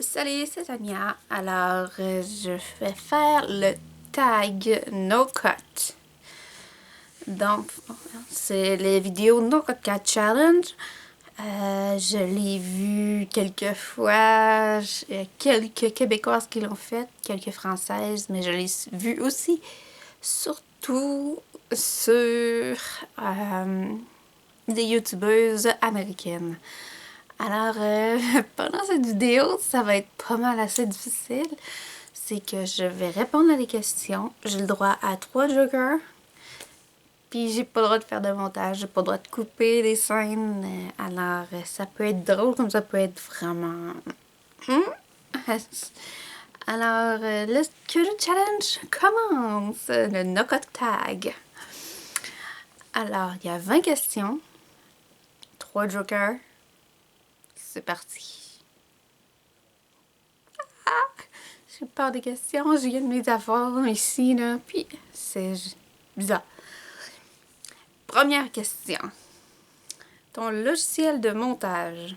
Salut, c'est Tania. Alors, je vais faire le tag No Cut. Donc, c'est les vidéos No Cut Cat Challenge. Je l'ai vu quelques fois. Quelques Québécoises qui l'ont fait, quelques Françaises, mais je l'ai vu aussi surtout sur des YouTubeuses américaines. Alors, pendant cette vidéo, ça va être pas mal assez difficile. C'est que je vais répondre à des questions. J'ai le droit à 3 jokers. Puis j'ai pas le droit de faire de montage. J'ai pas le droit de couper des scènes. Alors, ça peut être drôle comme ça peut être vraiment... Alors, que le challenge commence. Le no-cut tag. Alors, il y a 20 questions. 3 jokers. C'est parti. J'ai peur des questions, je viens de mes affaires ici, là, puis c'est bizarre. Première question. Ton logiciel de montage.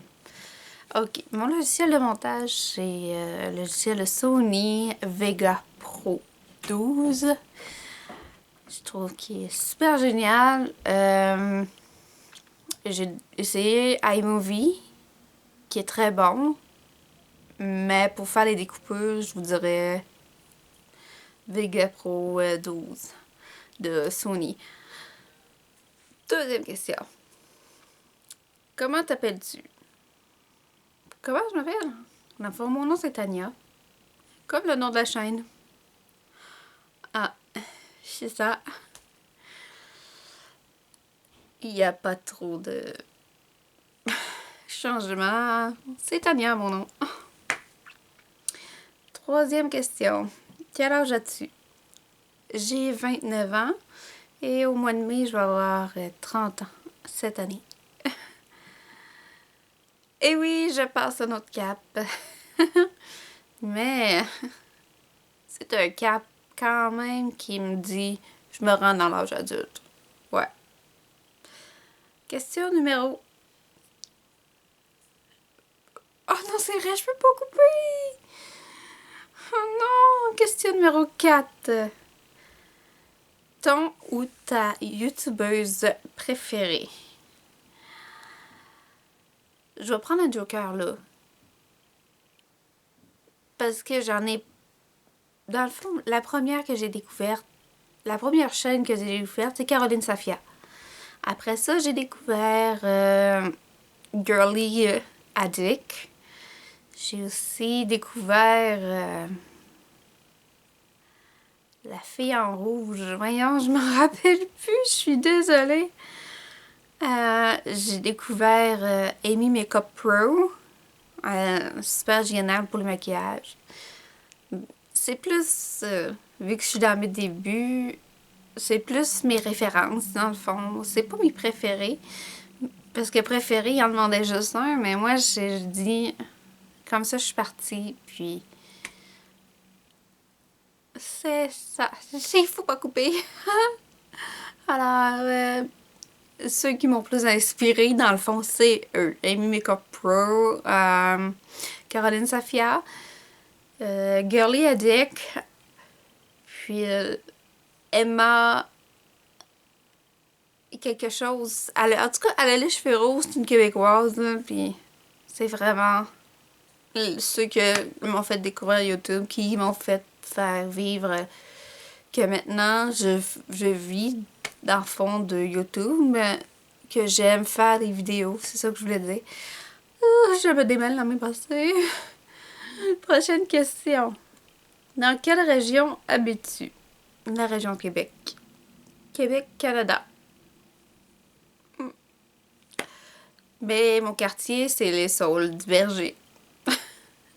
Ok, mon logiciel de montage, c'est le logiciel de Sony Vega Pro 12. Je trouve qu'il est super génial. J'ai essayé iMovie, qui est très bon. Mais pour faire les découpures, je vous dirais Vega Pro 12 de Sony. Deuxième question. Comment t'appelles-tu? Comment je m'appelle? Dans le fond, mon nom c'est Tania. Comme le nom de la chaîne. Ah, c'est ça. Il n'y a pas trop de changement. C'est Tania, mon nom. Troisième question. Quel âge as-tu? J'ai 29 ans et au mois de mai, je vais avoir 30 ans cette année. Et oui, je passe un autre cap. Mais c'est un cap quand même qui me dit je me rends dans l'âge adulte. Ouais. Question numéro... Oh non, c'est vrai, je peux pas couper! Oh non! Question numéro 4. Ton ou ta youtubeuse préférée? Je vais prendre un joker là. Parce que j'en ai... Dans le fond, la première que j'ai découverte, la première chaîne que j'ai découverte, c'est Caroline Safia. Après ça, j'ai découvert Girly Addict. J'ai aussi découvert la fille en rouge. Voyons, je me rappelle plus, je suis désolée. J'ai découvert Amy Makeup Pro. Super génial pour le maquillage. C'est plus, vu que je suis dans mes débuts, c'est plus mes références dans le fond. C'est pas mes préférés. Parce que préféré, il en demandait juste un, mais moi, je dis, comme ça, je suis partie, puis c'est ça. Il faut pas couper. Alors, ceux qui m'ont plus inspiré, dans le fond, c'est eux. Amy Makeup Pro, Caroline Safia, Girly Addict, puis Emma quelque chose. En tout cas, elle a les cheveux roses, c'est une Québécoise, là, puis c'est vraiment ceux que m'ont fait découvrir YouTube, qui m'ont fait faire vivre que maintenant je vis dans le fond de YouTube, que j'aime faire des vidéos, c'est ça que je voulais dire. Je me démêle dans mes pensées. Prochaine question. Dans quelle région habites-tu? La région Québec. Québec, Canada. Mais mon quartier, c'est les Saules du Berger.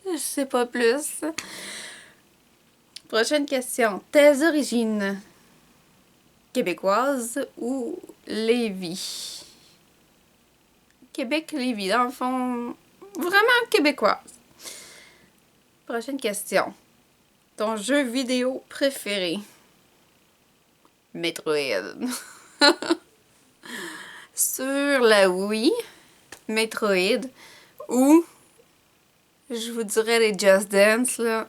Je sais pas plus. Prochaine question. Tes origines? Québécoises ou Lévis? Québec-Lévis, dans le fond, vraiment québécoise. Prochaine question. Ton jeu vidéo préféré? Metroid. Sur la Wii, Metroid ou Je vous dirais les Just Dance, là.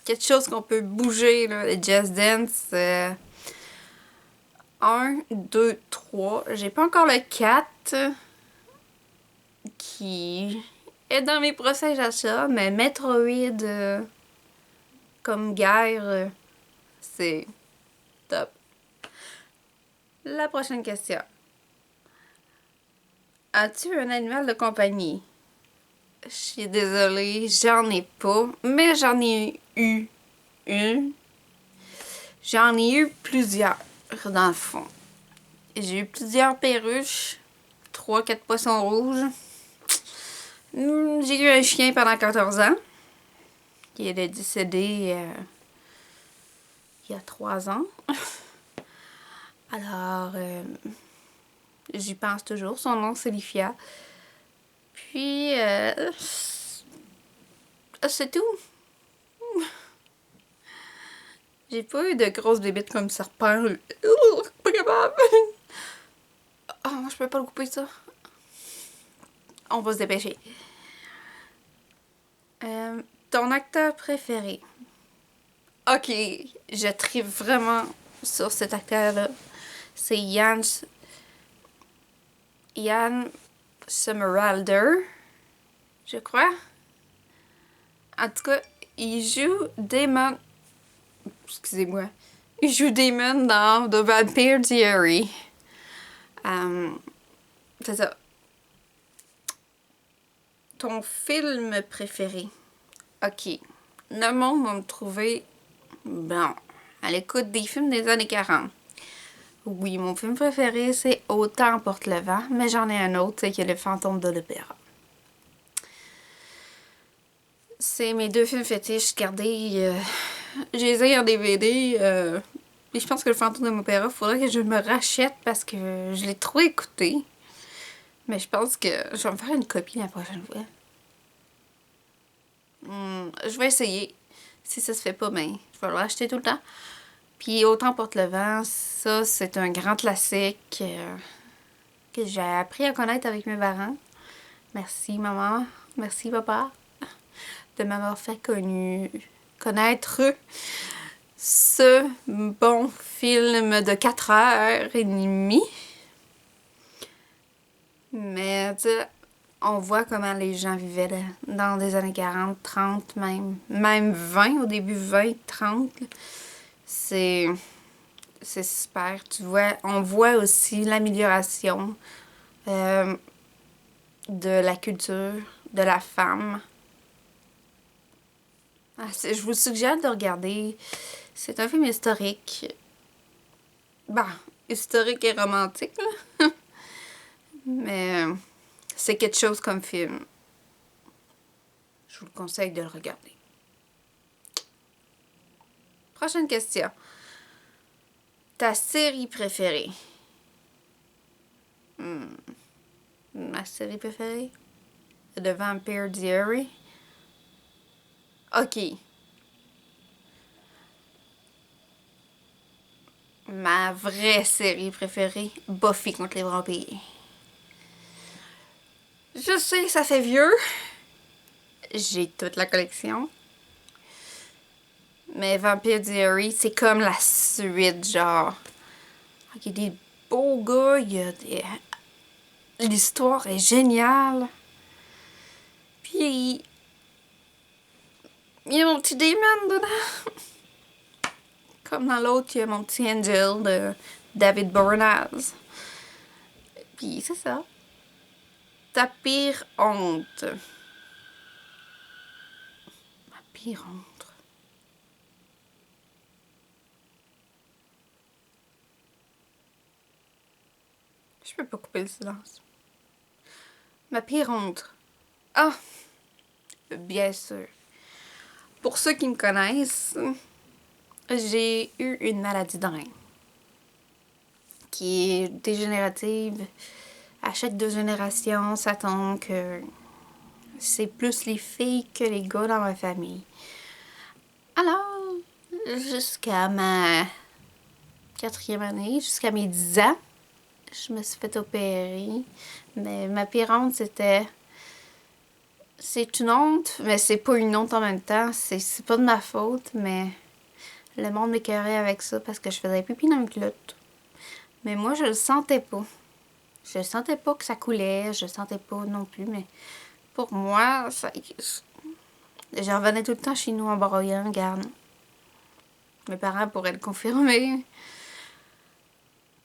Quelque chose qu'on peut bouger, là. Les Just Dance. 1, 2, 3. J'ai pas encore le 4 qui est dans mes prochains achats, mais Metroid comme guerre, c'est top. La prochaine question. As-tu un animal de compagnie? Je suis désolée, j'en ai pas, mais j'en ai eu une. J'en ai eu plusieurs, dans le fond. J'ai eu plusieurs perruches, 3-4 poissons rouges. J'ai eu un chien pendant 14 ans, qui est décédé il y a 3 ans. Alors, j'y pense toujours. Son nom, c'est Lifia. Puis, c'est tout. J'ai pas eu de grosses bébites comme serpent. Pas capable. Oh, je peux pas le couper, ça. On va se dépêcher. Ton acteur préféré? Ok, je tripe vraiment sur cet acteur-là. C'est Ian Somerhalder, je crois. En tout cas, il joue Damon. Excusez-moi. Il joue Damon dans The Vampire Diary. C'est ça. Ton film préféré? Ok. Le monde va me trouver, bon, à l'écoute des films des années 40. Oui, mon film préféré, c'est Autant emporte le vent, mais j'en ai un autre, c'est Le Fantôme de l'Opéra. C'est mes deux films fétiches gardés. Je les ai en DVD. Et je pense que Le Fantôme de l'Opéra, faudrait que je me rachète parce que je l'ai trop écouté. Mais je pense que je vais me faire une copie la prochaine fois. Je vais essayer. Si ça se fait pas, ben, je vais le racheter tout le temps. Puis Autant porte le vent, ça, c'est un grand classique que j'ai appris à connaître avec mes parents. Merci, maman. Merci, papa, de m'avoir fait connaître ce bon film de 4h30. Mais, tu sais, on voit comment les gens vivaient là, dans les années 40, 30 même. Même 20, au début 20, 30. C'est super. Tu vois, on voit aussi l'amélioration de la culture de la femme. Je vous suggère de regarder. C'est un film historique. Bah, historique et romantique, là. Mais c'est quelque chose comme film. Je vous le conseille de le regarder. Prochaine question. Ta série préférée? Ma série préférée? The Vampire Diary? Ok. Ma vraie série préférée, Buffy contre les vampires. Je sais, ça fait vieux. J'ai toute la collection. Mais Vampire Diary, c'est comme la suite, genre. Il y a des beaux gars, l'histoire est géniale. Puis, il y a mon petit Damon dedans. Comme dans l'autre, il y a mon petit Angel de David Boreanaz. Puis, c'est ça. Ta pire honte. Ma pire honte. Je peux pas couper le silence. Ma pire honte. Ah! Bien sûr. Pour ceux qui me connaissent, j'ai eu une maladie de rein qui est dégénérative. À chaque 2 générations, ça tombe que c'est plus les filles que les gars dans ma famille. Alors, jusqu'à ma 4e année, jusqu'à mes 10 ans, je me suis fait opérer. Mais ma pire honte, c'était C'est une honte, mais c'est pas une honte en même temps. C'est pas de ma faute, mais le monde m'écœurait avec ça parce que je faisais pipi dans une culotte. Mais moi, je le sentais pas. Je sentais pas que ça coulait, je sentais pas non plus, mais pour moi, ça... Je revenais tout le temps chez nous en broyant, regarde. Mes parents pourraient le confirmer.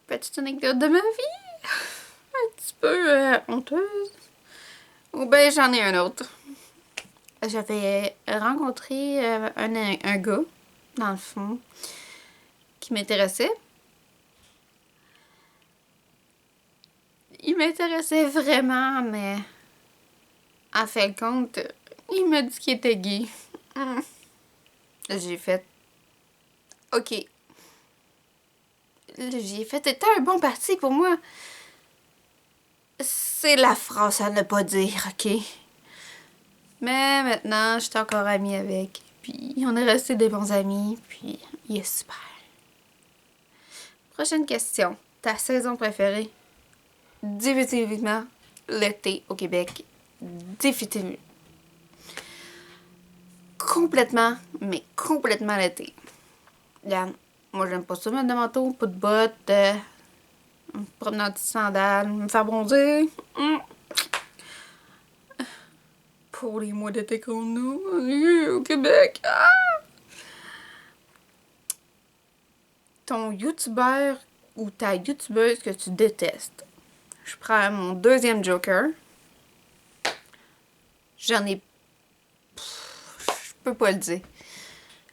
Petite anecdote de ma vie. Un petit peu honteuse. Ou ben j'en ai un autre. J'avais rencontré un gars, dans le fond, qui m'intéressait. Il m'intéressait vraiment, mais en fin de compte, il m'a dit qu'il était gay. J'ai fait OK. J'ai fait, c'était un bon parti pour moi. C'est la phrase à ne pas dire, OK? Mais maintenant, je suis encore amie avec. Puis on est restés des bons amis. Puis il est super. Prochaine question. Ta saison préférée? Définitivement l'été au Québec. Définitivement. Complètement, mais complètement l'été. Regarde, moi j'aime pas ça mettre de manteau, pas de bottes, me promener en petites sandales, me faire bronzer. Pour les mois d'été qu'on a au Québec. Ah! Ton youtubeur ou ta youtubeuse que tu détestes. Je prends mon deuxième joker. J'en ai... Je peux pas le dire.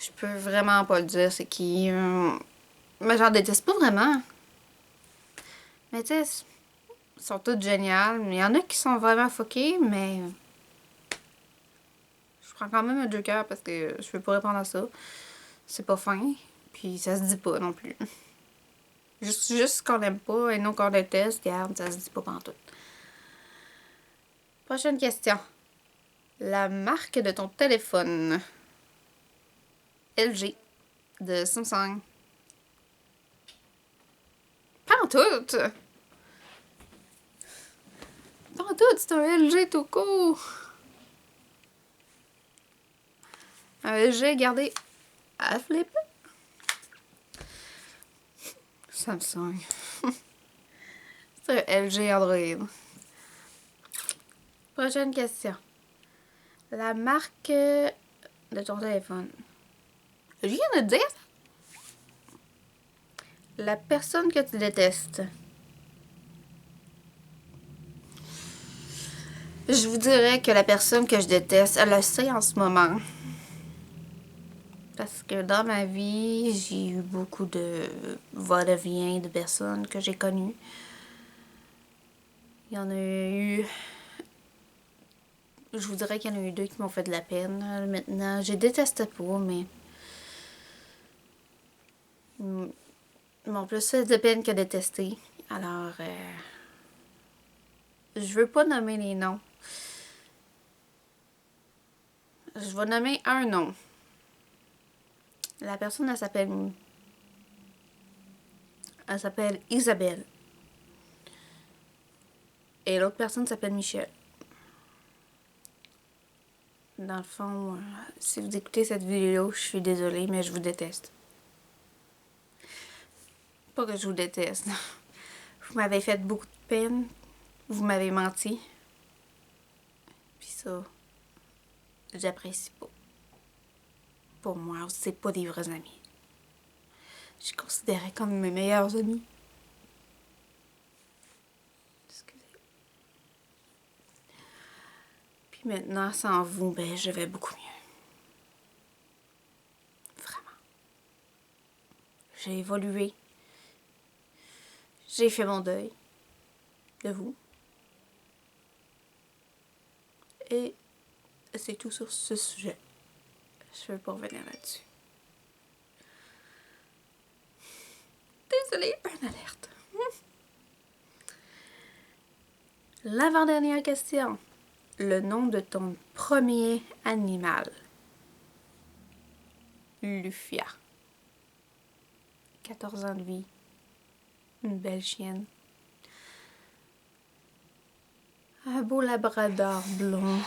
Je peux vraiment pas le dire c'est qui. Mais j'en déteste pas vraiment. Mais tu sais, ils sont toutes géniales. Il y en a qui sont vraiment fuckés, mais... Je prends quand même un joker parce que je peux pas répondre à ça. C'est pas fin. Puis ça se dit pas non plus. Juste qu'on aime pas et non qu'on déteste, regarde, ça se dit pas pantoute. Prochaine question. La marque de ton téléphone. LG. De Samsung. Pantoute! Pantoute, c'est un LG tout court. Un LG gardé à flip. Samsung. C'est un LG Android. Prochaine question. La marque de ton téléphone. Je viens de dire ça. La personne que tu détestes. Je vous dirais que la personne que je déteste, elle le sait en ce moment. Parce que dans ma vie, j'ai eu beaucoup de va-et-vient de personnes que j'ai connues. Il y en a eu... Je vous dirais qu'il y en a eu deux qui m'ont fait de la peine. Maintenant, je déteste pas, mais... Ils m'ont plus fait de peine que détester. Alors, je veux pas nommer les noms. Je vais nommer un nom. La personne, elle s'appelle Isabelle. Et l'autre personne s'appelle Michel. Dans le fond, si vous écoutez cette vidéo, je suis désolée, mais je vous déteste. Pas que je vous déteste. Vous m'avez fait beaucoup de peine. Vous m'avez menti. Puis ça, j'apprécie pas. Pour moi, c'est pas des vrais amis. Je suis considérée comme mes meilleurs amis. Excusez. Puis maintenant, sans vous, ben, je vais beaucoup mieux. Vraiment. J'ai évolué. J'ai fait mon deuil de vous. Et c'est tout sur ce sujet. Je vais pas revenir là-dessus. Désolée, un alerte. L'avant-dernière question. Le nom de ton premier animal. Lufia. 14 ans de vie. Une belle chienne. Un beau labrador blond.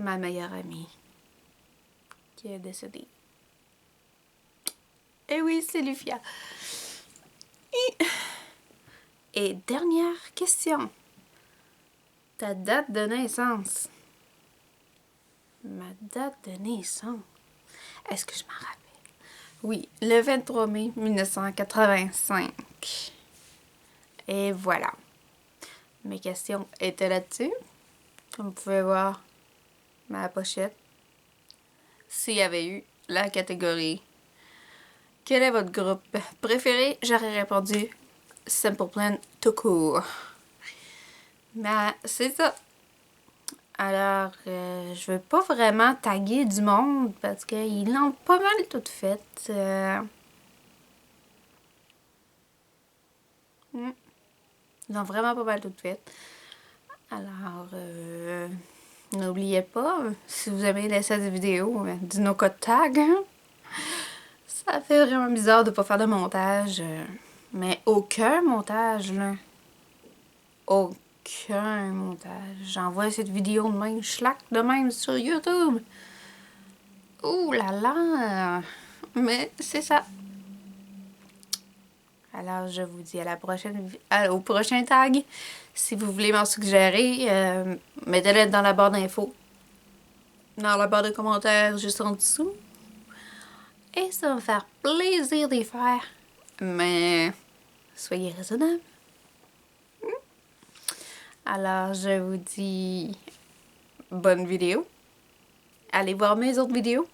ma meilleure amie qui est décédée. Et oui, c'est Lufia. Et dernière question. Ta date de naissance. Ma date de naissance. Est-ce que je m'en rappelle? Oui, le 23 mai 1985. Et voilà. Mes questions étaient là-dessus. Comme vous pouvez voir ma pochette. S'il y avait eu la catégorie quel est votre groupe préféré, j'aurais répondu Simple Plan tout court. Mais c'est ça. Alors, je veux pas vraiment taguer du monde parce qu'ils l'ont pas mal tout fait. Ils l'ont vraiment pas mal tout fait. Alors, n'oubliez pas, si vous aimez laisser des vidéos, dis nos codes tag. Ça fait vraiment bizarre de pas faire de montage. Mais aucun montage, là. Aucun montage. J'envoie cette vidéo de même, schlac de même sur YouTube. Ouh là là! Mais c'est ça. Alors, je vous dis à la prochaine, au prochain tag. Si vous voulez m'en suggérer, mettez-le dans la barre d'infos. Dans la barre de commentaires juste en dessous. Et ça va me faire plaisir d'y faire. Mais soyez raisonnable. Alors, je vous dis bonne vidéo. Allez voir mes autres vidéos.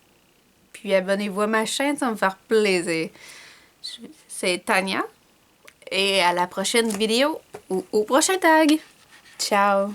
Puis abonnez-vous à ma chaîne, ça va me faire plaisir. C'est Tania. Et à la prochaine vidéo ou au prochain tag. Ciao!